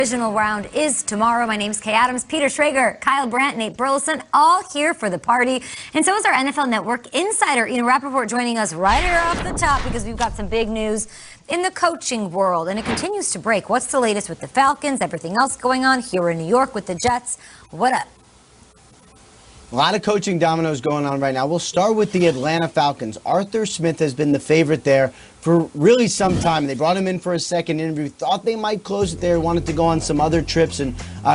Divisional round is tomorrow. My name's Kay Adams, Peter Schrager, Kyle Brandt, Nate Burleson, all here for the party. And so is our NFL Network insider, Ian Rappaport, joining us right here off the top because we've got some big news in the coaching world. And it continues to break. What's the latest with the Falcons? Everything else going on here in New York with the Jets? What up? A lot of coaching dominoes going on right now. We'll start with the Atlanta Falcons. Arthur Smith has been the favorite there for really some time. They brought him in for a second interview, thought they might close it there, wanted to go on some other trips and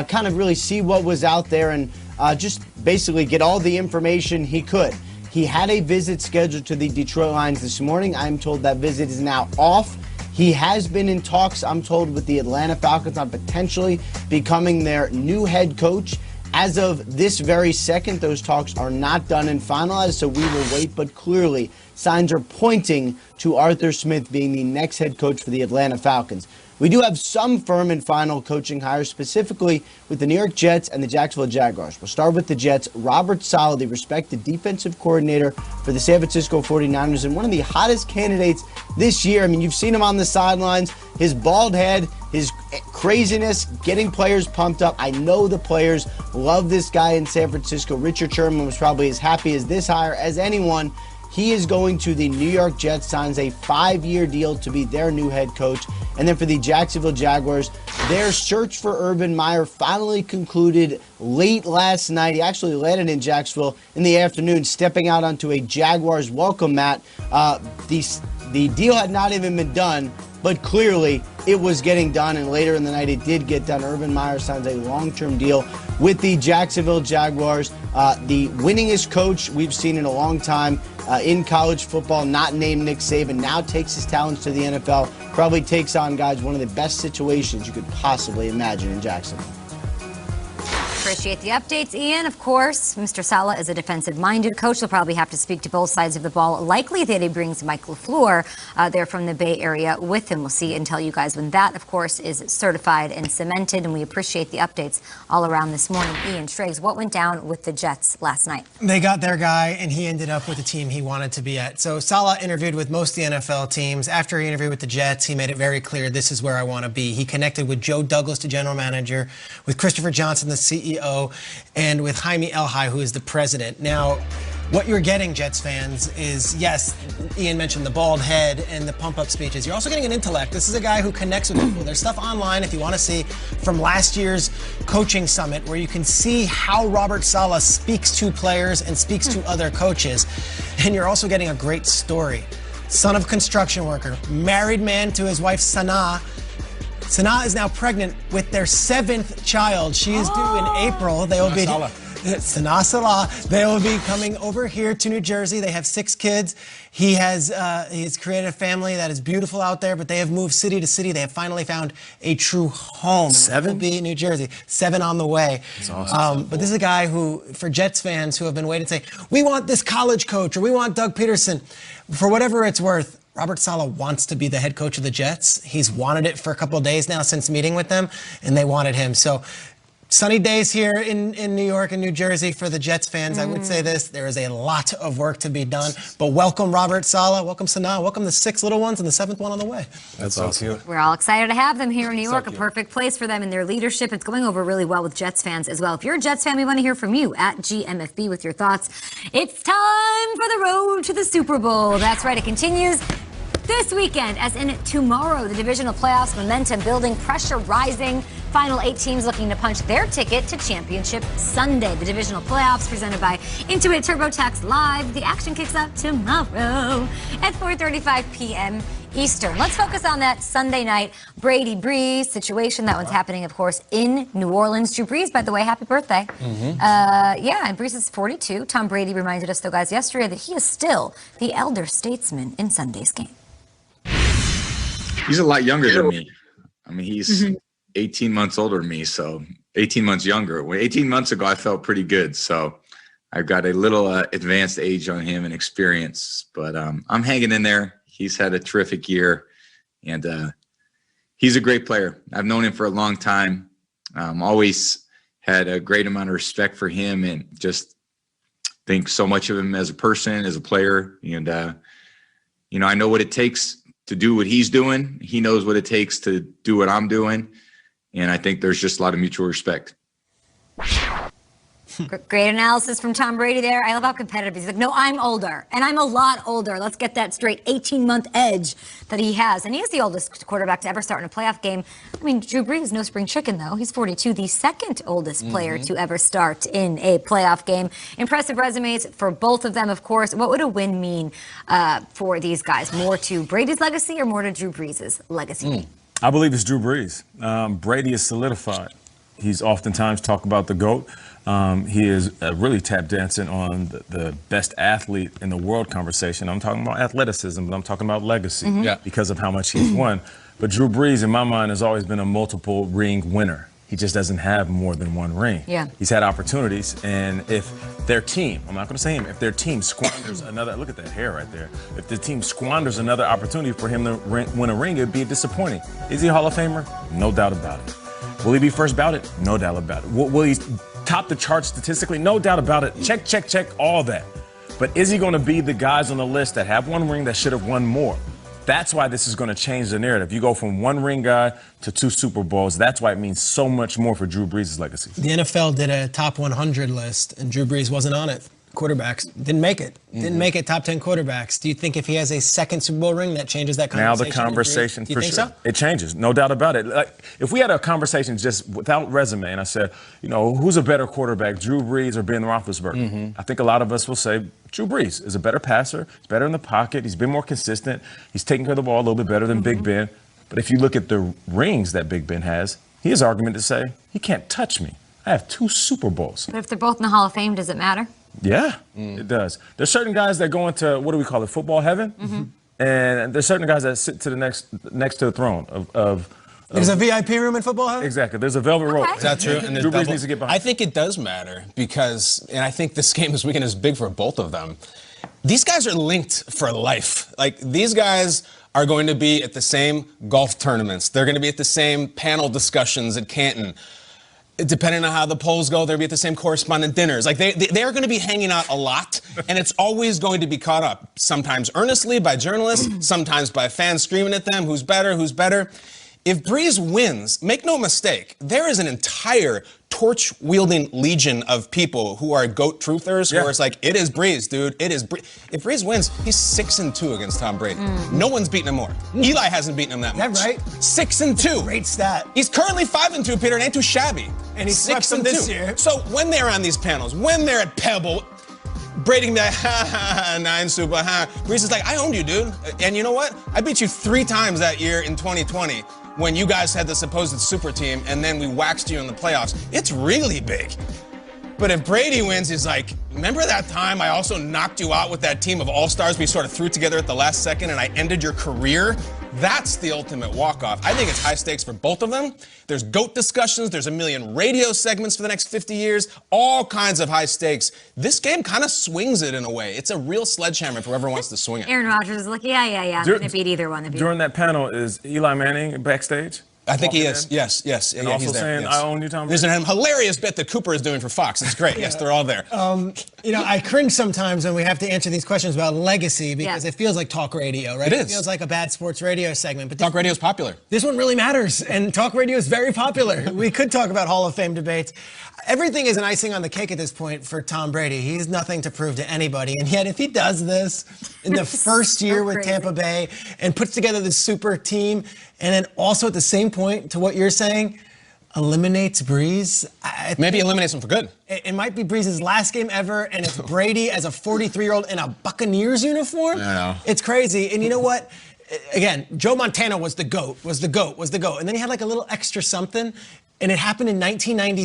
kind of really see what was out there and just basically get all the information he could. He had a visit scheduled to the Detroit Lions this morning. I'm told that visit is now off. He has been in talks, I'm told, with the Atlanta Falcons on potentially becoming their new head coach. As of this very second, those talks are not done and finalized, so we will wait. But clearly, signs are pointing to Arthur Smith being the next head coach for the Atlanta Falcons. We do have some firm and final coaching hires, specifically with the New York Jets and the Jacksonville Jaguars. We'll start with the Jets. Robert Saleh, the respected defensive coordinator for the San Francisco 49ers, and one of the hottest candidates this year. I mean, you've seen him on the sidelines, his bald head, his craziness, getting players pumped up. I know the players love this guy in San Francisco. Richard Sherman was probably as happy as this hire as anyone. He is going to the New York Jets, signs a 5-year deal to be their new head coach. And then for the Jacksonville Jaguars, their search for Urban Meyer finally concluded late last night. He actually landed in Jacksonville in the afternoon, stepping out onto a Jaguars welcome mat. The deal had not even been done, but clearly it was getting done, and later in the night it did get done. Urban Meyer signs a long-term deal with the Jacksonville Jaguars. The winningest coach we've seen in a long time in college football, not named Nick Saban, now takes his talents to the NFL, probably takes on, guys, one of the best situations you could possibly imagine in Jacksonville. Appreciate the updates, Ian. Of course, Mr. Saleh is a defensive-minded coach. He'll probably have to speak to both sides of the ball. Likely that he brings Mike LaFleur there from the Bay Area with him. We'll see and tell you guys when that, of course, is certified and cemented. And we appreciate the updates all around this morning. Ian Striggs, what went down with the Jets last night? They got their guy, and he ended up with the team he wanted to be at. So Saleh interviewed with most of the NFL teams. After he interviewed with the Jets, he made it very clear, this is where I want to be. He connected with Joe Douglas, the general manager, with Christopher Johnson, the CEO, and with Jaime Elhai, who is the president. Now, what you're getting, Jets fans, is, yes, Ian mentioned the bald head and the pump-up speeches. You're also getting an intellect. This is a guy who connects with people. There's stuff online, if you want to see, from last year's coaching summit, where you can see how Robert Saleh speaks to players and speaks to other coaches. And you're also getting a great story. Son of a construction worker, married man to his wife, Sanaa. Sanaa is now pregnant with their 7th child. She is due in April. They will be Sanaa Salah. They will be coming over here to New Jersey. They have 6 kids. He's created a family that is beautiful out there, but they have moved city to city. They have finally found a true home. 7? It will be New Jersey. 7 on the way. That's awesome. But this is a guy who, for Jets fans who have been waiting, say, we want this college coach or we want Doug Peterson. For whatever it's worth, Robert Saleh wants to be the head coach of the Jets. He's wanted it for a couple of days now since meeting with them, and they wanted him. So sunny days here in New York and New Jersey for the Jets fans. I would say this, there is a lot of work to be done. But welcome, Robert Saleh. Welcome, Sanaa. Welcome the 6 little ones and the 7th one on the way. That's so cute. We're all excited to have them here in New York. A perfect place for them and their leadership. It's going over really well with Jets fans as well. If you're a Jets fan, we want to hear from you at GMFB with your thoughts. It's time for the road to the Super Bowl. That's right. It continues this weekend, as in tomorrow. The divisional playoffs, momentum building, pressure rising. Final 8 teams looking to punch their ticket to Championship Sunday. The divisional playoffs presented by Intuit TurboTax Live. The action kicks off tomorrow at 4:35 p.m. Eastern. Let's focus on that Sunday night Brady Brees situation. That one's happening, of course, in New Orleans. Drew Brees, by the way, happy birthday. Yeah, and Brees is 42. Tom Brady reminded us, though, guys, yesterday that he is still the elder statesman in Sunday's game. He's a lot younger than me. I mean, he's 18 months older than me, so 18 months younger. 18 months ago, I felt pretty good, so I've got a little advanced age on him and experience, but I'm hanging in there. He's had a terrific year, and he's a great player. I've known him for a long time. Always had a great amount of respect for him and just think so much of him as a person, as a player, and, I know what it takes to do what he's doing. He knows what it takes to do what I'm doing. And I think there's just a lot of mutual respect. Great analysis from Tom Brady there. I love how competitive he's like, no, I'm older, and I'm a lot older. Let's get that straight. 18-month edge that he has. And he is the oldest quarterback to ever start in a playoff game. I mean, Drew Brees, no spring chicken, though. He's 42, the second oldest player to ever start in a playoff game. Impressive resumes for both of them, of course. What would a win mean for these guys? More to Brady's legacy or more to Drew Brees' legacy? I believe it's Drew Brees. Brady is solidified. He's oftentimes talked about the GOAT. He is really tap dancing on the best athlete in the world conversation. I'm talking about athleticism, but I'm talking about legacy because of how much he's won. But Drew Brees, in my mind, has always been a multiple ring winner. He just doesn't have more than one ring. Yeah. He's had opportunities, and if their team, I'm not going to say him, if their team squanders another, look at that hair right there. If the team squanders another opportunity for him to win a ring, it would be disappointing. Is he a Hall of Famer? No doubt about it. Will he be first ballot? No doubt about it. Will he top the chart statistically? No doubt about it. Check, check, check, all that. But is he going to be the guys on the list that have one ring that should have won more? That's why this is going to change the narrative. You go from one ring guy to 2 Super Bowls. That's why it means so much more for Drew Brees' legacy. The NFL did a top 100 list, and Drew Brees wasn't on it. Quarterbacks didn't make it. Didn't make it top 10 quarterbacks. Do you think if he has a second Super Bowl ring, that changes that conversation? Now the conversation, do you for think sure. So? It changes, no doubt about it. Like, if we had a conversation just without resume, and I said, you know, who's a better quarterback, Drew Brees or Ben Roethlisberger? I think a lot of us will say Drew Brees is a better passer. He's better in the pocket. He's been more consistent. He's taking care of the ball a little bit better than Big Ben. But if you look at the rings that Big Ben has, he has argument to say, he can't touch me. I have 2 Super Bowls. But if they're both in the Hall of Fame, does it matter? Yeah, it does. There's certain guys that go into, what do we call it, football heaven? And there's certain guys that sit to the next to the throne of There's a VIP room in football heaven? Exactly. There's a velvet rope. Okay. Is that true? And Drew Brees needs to get behind. I think it does matter because, and I think this game this weekend is big for both of them. These guys are linked for life. Like, these guys are going to be at the same golf tournaments. They're going to be at the same panel discussions at Canton. Depending on how the polls go, they'll be at the same correspondent dinners. Like, they are going to be hanging out a lot, and it's always going to be caught up. Sometimes earnestly by journalists, sometimes by fans screaming at them, who's better, who's better. If Brees wins, make no mistake, there is an entire torch-wielding legion of people who are GOAT truthers, who are like, it is Brees, dude, it is Brees. If Brees wins, he's 6-2 against Tom Brady. No one's beaten him more. Eli hasn't beaten him that much. Is that right? 6-2. Great stat. He's currently 5-2, Peter, and ain't too shabby. And he's swept them this year. So when they're on these panels, when they're at Pebble, Brady can be like, ha, 9 Super, ha. Brees is like, I owned you, dude. And you know what? I beat you 3 times that year in 2020 when you guys had the supposed super team, and then we waxed you in the playoffs. It's really big. But if Brady wins, he's like, remember that time I also knocked you out with that team of all-stars we sort of threw together at the last second and I ended your career? That's the ultimate walk-off. I think it's high stakes for both of them. There's GOAT discussions. There's a million radio segments for the next 50 years. All kinds of high stakes. This game kind of swings it in a way. It's a real sledgehammer for whoever wants to swing it. Aaron Rodgers is like, yeah. I'm going to beat either one of you. During that panel, is Eli Manning backstage? I think he is. Yes. And yeah, also he's there. saying, Yes. I own you, Tom Brady. There's a hilarious bit that Cooper is doing for Fox. It's great. Yes, they're all there. You know, I cringe sometimes when we have to answer these questions about legacy because it feels like talk radio, right? It is. It feels like a bad sports radio segment. But Talk radio is popular. this one really matters, and talk radio is very popular. We could talk about Hall of Fame debates. Everything is an icing on the cake at this point for Tom Brady. He's nothing to prove to anybody. And yet, if he does this in the first year with crazy. Tampa Bay and puts together this super team, and then also at the same point to what you're saying, eliminates Brees. Maybe eliminates him for good. It might be Brees' last game ever, and it's Brady as a 43-year-old in a Buccaneers uniform. I know. It's crazy. And you know what? Again, Joe Montana was the GOAT. And then he had like a little extra something, and it happened in 1993.